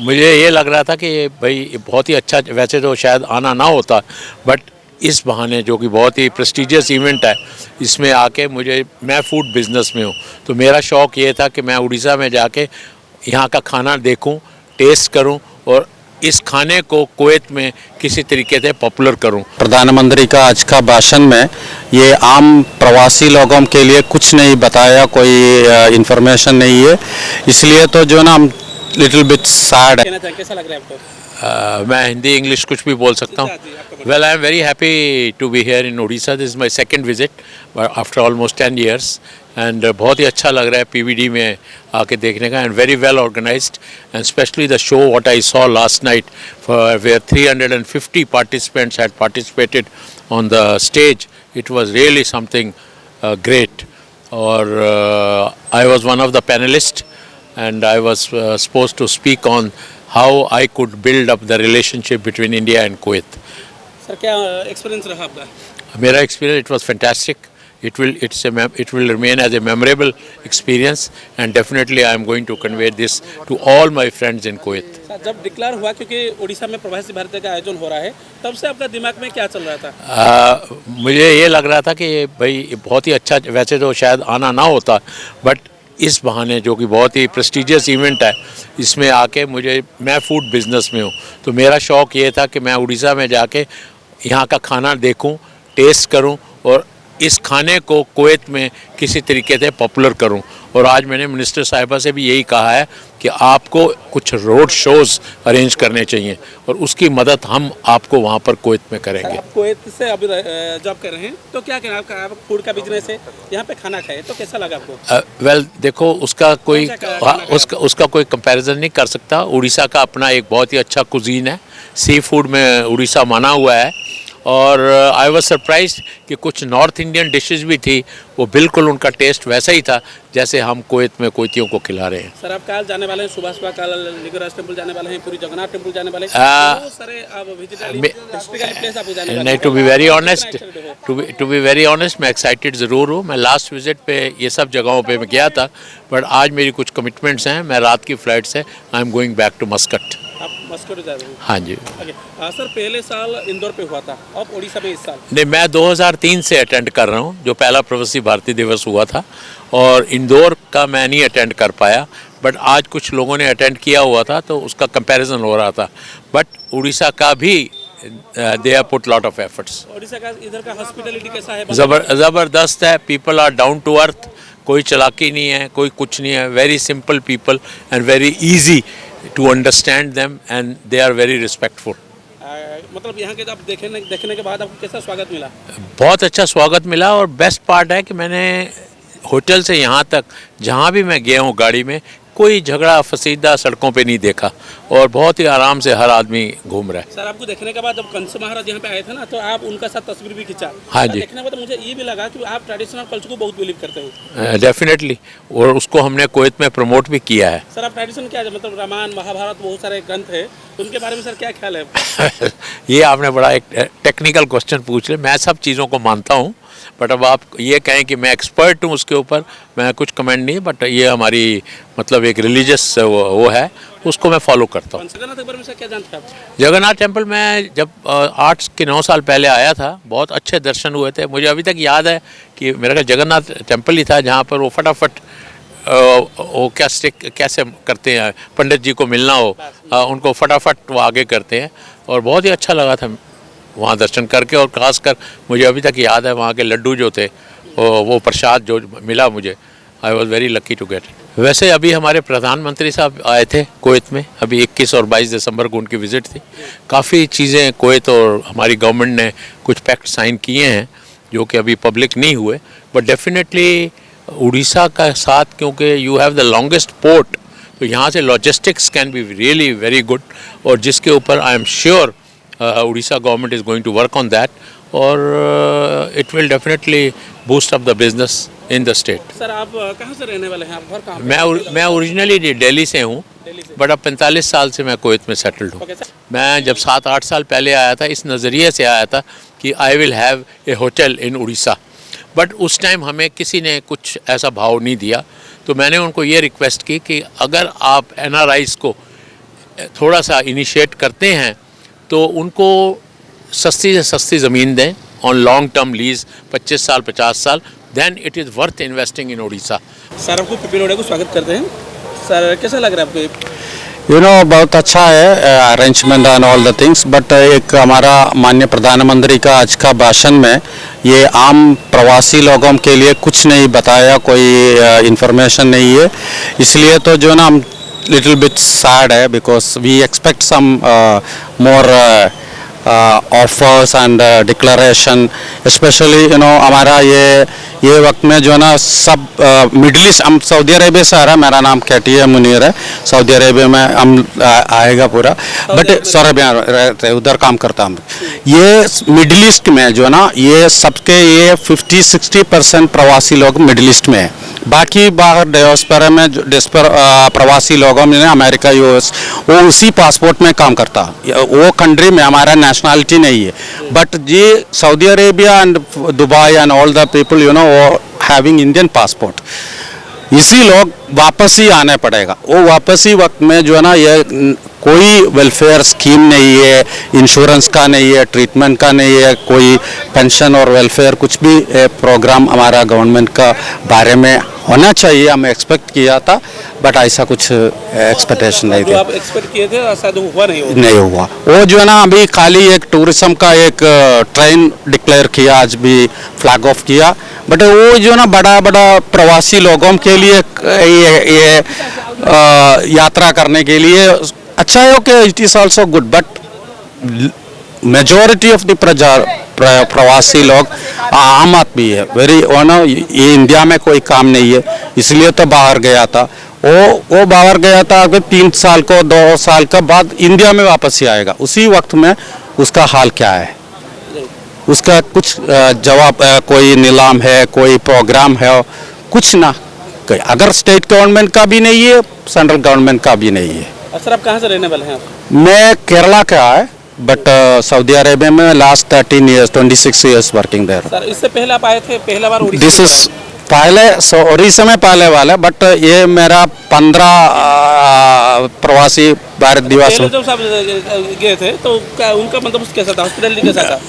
मुझे ये लग रहा था कि भाई बहुत ही अच्छा, वैसे तो शायद आना ना होता, बट इस बहाने जो कि बहुत ही प्रेस्टिजियस इवेंट है, इसमें आके मैं फूड बिजनेस में हूँ, तो मेरा शौक़ ये था कि मैं उड़ीसा में जाके यहाँ का खाना देखूँ, टेस्ट करूँ और इस खाने को कुवैत में किसी तरीके से पॉपुलर करूं। प्रधानमंत्री का आज का भाषण में ये आम प्रवासी लोगों के लिए कुछ नहीं बताया, कोई इंफॉर्मेशन नहीं है, इसलिए तो जो ना हम लिटिल बिट सैड है। कैसा लग रहा है आपको? मैं हिंदी इंग्लिश कुछ भी बोल सकता हूँ। Well, I am very happy to be here in Orissa. This is my second visit after almost 10 years and बहुत ही अच्छा लग रहा है पीवीडी में आके देखने का, and very well organised, and specially the show what I saw last night where 350 participants had participated on the stage. It was really something great. और I was one of the panelists and I was supposed to speak on how I could build up the relationship between India and Kuwait. Sir क्या experience रहा आपका? मेरा experience, it was fantastic. It will remain as a memorable experience, and definitely I am going to convey this to all my friends in Kuwait. Sir जब declare हुआ, क्योंकि उड़ीसा में प्रवासी भारतीय का आयोजन हो रहा है, तब से आपका दिमाग में क्या चल रहा था? मुझे ये लग रहा था कि भाई बहुत ही अच्छा, वैसे तो शायद आना ना होता, बट इस बहाने जो कि बहुत ही प्रेस्टिजियस इवेंट है, इसमें आके मैं फूड बिजनेस में हूँ, तो मेरा शौक़ ये था कि मैं उड़ीसा में जाके यहाँ का खाना देखूँ, टेस्ट करूँ और इस खाने को कुवैत में किसी तरीके से पॉपुलर करूं। और आज मैंने मिनिस्टर साहिबा से भी यही कहा है कि आपको कुछ रोड शोज़ अरेंज करने चाहिए और उसकी मदद हम आपको वहां पर कुवैत में करेंगे। आप कुवैत से अभी जॉब कर रहे हैं, तो क्या कहना आपका? आप फूड का बिजनेस है, यहाँ पे खाना खाए तो कैसा लगा आपको? वेल देखो, उसका कोई कंपैरिजन नहीं कर सकता। उड़ीसा का अपना एक बहुत ही अच्छा कुजीन है, सी फूड में उड़ीसा माना हुआ है, और आई वॉज सरप्राइज कि कुछ नॉर्थ इंडियन डिशेस भी थी, वो बिल्कुल उनका टेस्ट वैसा ही था जैसे हम कुवैत में कुवैतियों को खिला रहे हैं। सर आप कल जाने वाले हैं, सुबह कल लिंगराज टेम्पल जाने वाले हैं, पूरी जगन्नाथ टेम्पल जाने वाले हैं, तो सारे आप प्लेस आप जाने वाले हैं। नहीं, टू बी वेरी ऑनेस्ट मैं एक्साइटेड ज़रूर हूँ। मैं लास्ट विजिट पे ये सब जगहों पे मैं गया था, बट आज मेरी कुछ कमिटमेंट्स हैं, मैं रात की फ़्लाइट से I am going back to Muscat. आप मस्कट जा रहे हैं? हाँ जी। सर पहले साल इंदौर पे हुआ था, अब उड़ीसा में इस साल? नहीं, मैं 2003 से अटेंड कर रहा हूँ, जो पहला प्रवासी भारतीय दिवस हुआ था, और इंदौर का मैं नहीं अटेंड कर पाया, बट आज कुछ लोगों ने अटेंड किया हुआ था तो उसका कंपैरिजन हो रहा था। बट उड़ीसा का भी they have put lot of efforts. Orissa का इधर का हॉस्पिटलिटी कैसा है? ज़बरदस्त है। People are down to earth, कोई चालाकी नहीं है, कोई कुछ नहीं है। Very simple people and very easy to understand them and they are very respectful. मतलब यहाँ के आप देखने के बाद आपको कैसा स्वागत मिला? बहुत अच्छा स्वागत मिला, और बेस्ट पार्ट है कि मैंने होटल से यहाँ तक जहाँ भी मैं गया हूँ गाड़ी में, कोई झगड़ा फसीदा सड़कों पे नहीं देखा, और बहुत ही आराम से हर आदमी घूम रहा है। सर आपको देखने के बाद जब कंस महाराज यहाँ पे आए थे ना, तो आप उनका साथ तस्वीर भी खींचा। हाँ जी। देखने के बाद मुझे ये भी लगा कि आप ट्रेडिशनल कल्चर को बहुत बिलीव करते हो। डेफिनेटली, और उसको हमने कुवैत में प्रमोट भी किया है। सर आप ट्रेडिशन क्या है, मतलब रामायण महाभारत बहुत सारे ग्रंथ है, उनके बारे में सर क्या ख्याल है? ये आपने बड़ा एक टेक्निकल क्वेश्चन पूछ लिया। मैं सब चीज़ों को मानता हूँ, बट अब आप ये कहें कि मैं एक्सपर्ट हूँ उसके ऊपर, मैं कुछ कमेंट नहीं, बट ये हमारी मतलब एक रिलीजियस वो है, उसको मैं फॉलो करता हूँ। जगन्नाथ के बारे में सर क्या जानते हैं आप? जगन्नाथ टेम्पल में जब 8 से 9 साल पहले आया था, बहुत अच्छे दर्शन हुए थे। मुझे अभी तक याद है कि मेरा जगन्नाथ टेम्पल ही था जहाँ पर वो फटाफट वो कैसे करते हैं, पंडित जी को मिलना हो, उनको फटाफट वो आगे करते हैं, और बहुत ही अच्छा लगा था वहाँ दर्शन करके। और ख़ासकर मुझे अभी तक याद है वहाँ के लड्डू जो थे, वो प्रसाद जो मिला मुझे, I was very lucky to get it. वैसे अभी हमारे प्रधानमंत्री साहब आए थे कुवैत में, अभी 21 और 22 दिसंबर को उनकी विज़िट थी। काफ़ी चीज़ें कुवैत और हमारी गवर्नमेंट ने कुछ पैक्ट साइन किए हैं जो कि अभी पब्लिक नहीं हुए, बट डेफिनेटली उड़ीसा का साथ, क्योंकि you have the longest port, तो यहाँ से logistics can be really very good, और जिसके ऊपर I am sure Orissa government is going to work on that, और it will definitely boost up the business in the state. Sir आप कहाँ से रहने वाले हैं? आप घर कहाँ? मैं ओरिजिनली दिल्ली से हूँ, बट अब 45 साल से मैं कुवैत में सेटल्ड हूँ। मैं जब 7-8 साल पहले आया था, इस नज़रिए से आया था कि I will have a hotel in Orissa, but उस टाइम हमें किसी ने कुछ ऐसा भाव नहीं दिया, तो मैंने उनको ये रिक्वेस्ट की कि अगर आप NRIs को थोड़ा सा इनिशिएट करते हैं तो उनको सस्ती से सस्ती ज़मीन दें ऑन लॉन्ग टर्म लीज 25 साल 50 साल, then it is worth investing in Orissa. Sir आपको पीपी लोढ़ा को स्वागत करते हैं। सर कैसा लग रहा है आपको? बहुत अच्छा है arrangement and all the things, but एक हमारा माननीय प्रधानमंत्री का आज का भाषण में ये आम प्रवासी लोगों के लिए कुछ नहीं बताया, कोई इंफॉर्मेशन नहीं है। इसलिए तो जो ना हम लिटिल बिट सैड है, because we expect some more offers and declaration, specially हमारा ये वक्त में जो ना सब मिडिल ईस्ट, हम सऊदी अरेबिया से आ रहा है, मेरा नाम KTA मुनीर है, सऊदी अरेबिया में हम आएगा पूरा, बट सऊदी अरेबिया रहते उधर काम करता हूँ। ये मिडिल ईस्ट में जो ना ये सबके ये 50-60% प्रवासी लोग मिडिल ईस्ट में है, बाकी बाहर डायस्पोरा में प्रवासी लोगों में अमेरिका US वो उसी पासपोर्ट में काम करता, वो कंट्री में हमारा नेशनलिटी नहीं है। बट ये Saudi Arabia and Dubai and all the people वो हैविंग इंडियन पासपोर्ट, इसी लोग वापस ही आने पड़ेगा। वो वापस ही वक्त में जो है ना ये कोई वेलफेयर स्कीम नहीं है, इंश्योरेंस का नहीं है, ट्रीटमेंट का नहीं है, कोई पेंशन और वेलफेयर कुछ भी प्रोग्राम हमारा गवर्नमेंट का बारे में होना चाहिए, हमें एक्सपेक्ट किया था, बट ऐसा कुछ एक्सपेक्टेशन नहीं जो आप एक्सपेक्ट किए थे शायद हुआ नहीं हुआ। वो जो है ना अभी खाली एक टूरिज्म का एक ट्रेन डिक्लेयर किया, आज भी फ्लैग ऑफ किया, बट वो जो ना बड़ा प्रवासी लोगों के लिए ये यात्रा करने के लिए अच्छा है, okay, it is also good, but majority of the प्रवासी लोग आम आदमी है, वेरी ये इंडिया में कोई काम नहीं है, इसलिए तो बाहर गया था। वो बाहर गया था, अगर 3 साल को 2 साल का बाद इंडिया में वापस ही आएगा, उसी वक्त में उसका हाल क्या है, उसका कुछ जवाब, कोई नीलाम है, कोई प्रोग्राम है, कुछ ना, अगर स्टेट गवर्नमेंट का भी नहीं है, सेंट्रल गवर्नमेंट का भी नहीं है। सर आप कहाँ से रहने वाले हैं? मैं केरला का है, बट सऊदी अरेबिया में last 13 years 26 years working there. Sir इससे पहले आप आए थे पहला बार उड़ीसा? दिस इज पहले उड़ीसा में पहले वाला, बट ये मेरा 15 प्रवासी भारत दिवस। जब आप गए थे तो उनका मतलब कैसा था, हॉस्पिटल कैसा था?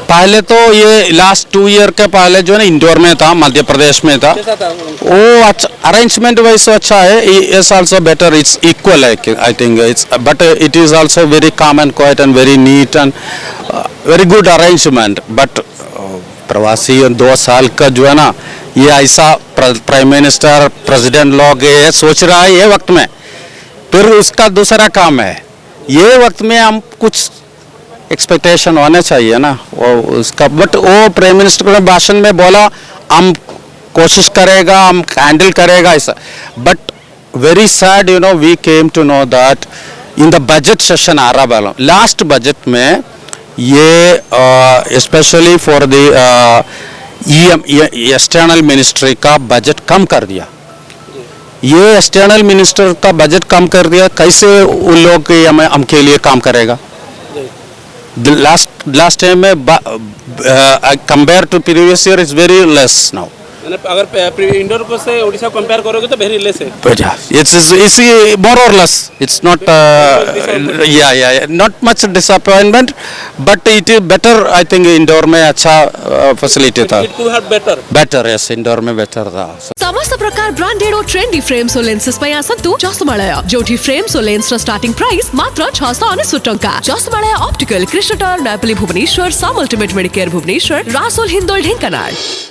पहले तो ये लास्ट 2 year के पहले जो है ना इंदौर में था, मध्य प्रदेश में था, वो अच्छा अरेंजमेंट वैसे अच्छा है, it's also better, it's equal I think, it's but it is also very calm and quiet and very neat and very good arrangement. But प्रवासी 2 साल का जो है ना ये ऐसा प्राइम मिनिस्टर प्रेसिडेंट लोग ये सोच रहा है ये वक्त में, फिर उसका दूसरा काम है, ये वक्त में हम कुछ एक्सपेक्टेशन होना चाहिए ना वो उसका। बट वो प्राइम मिनिस्टर ने भाषण में बोला हम कोशिश करेगा, हम हैंडल करेगा ऐसा, but very sad we came to know that in the budget session आ रहा वाला लास्ट बजट में ये specially for the external ministry का बजट कम कर दिया। ये एक्सटर्नल मिनिस्टर का बजट कम कर दिया, कैसे उन लोग हम के लिए काम करेगा? last time compared to previous year is very less now. अगर इंडोर को से उड़ीसा कंपेयर करोगे तो वेरी लेस है। But yeah, it's more or less. It's not not much disappointment, but it is better. I think indoor में अच्छा facility था। It could have better. Better yes, indoor में better था। समस्त प्रकार ब्रांडेड और ट्रेंडी फ्रेम्स और लेंसेस ପାଇଁ ଆସନ୍ତୁ ଜସମାଳୟ, ଯୋଉଠି ଫ୍ରେମ୍ସ ଓ ଲେନ୍ସର ଷ୍ଟାର୍ଟିଂ ପ୍ରାଇସ୍ ମାତ୍ର 699 ଟଙ୍କା। ଜସମାଳୟ ଅପ୍ଟିକାଲ, କୃଷ୍ଣଟର, ନୟାପଲ୍ଲୀ, ଭୁବନେଶ୍ୱର, ସମ୍ ଅଲ୍ଟିମେଟ୍ ମେଡିକେୟାର ଭୁବନେଶ୍ୱର, ରାସୋଲ, ହିନ୍ଦୋଳ, ଢେଙ୍କାନାଳ।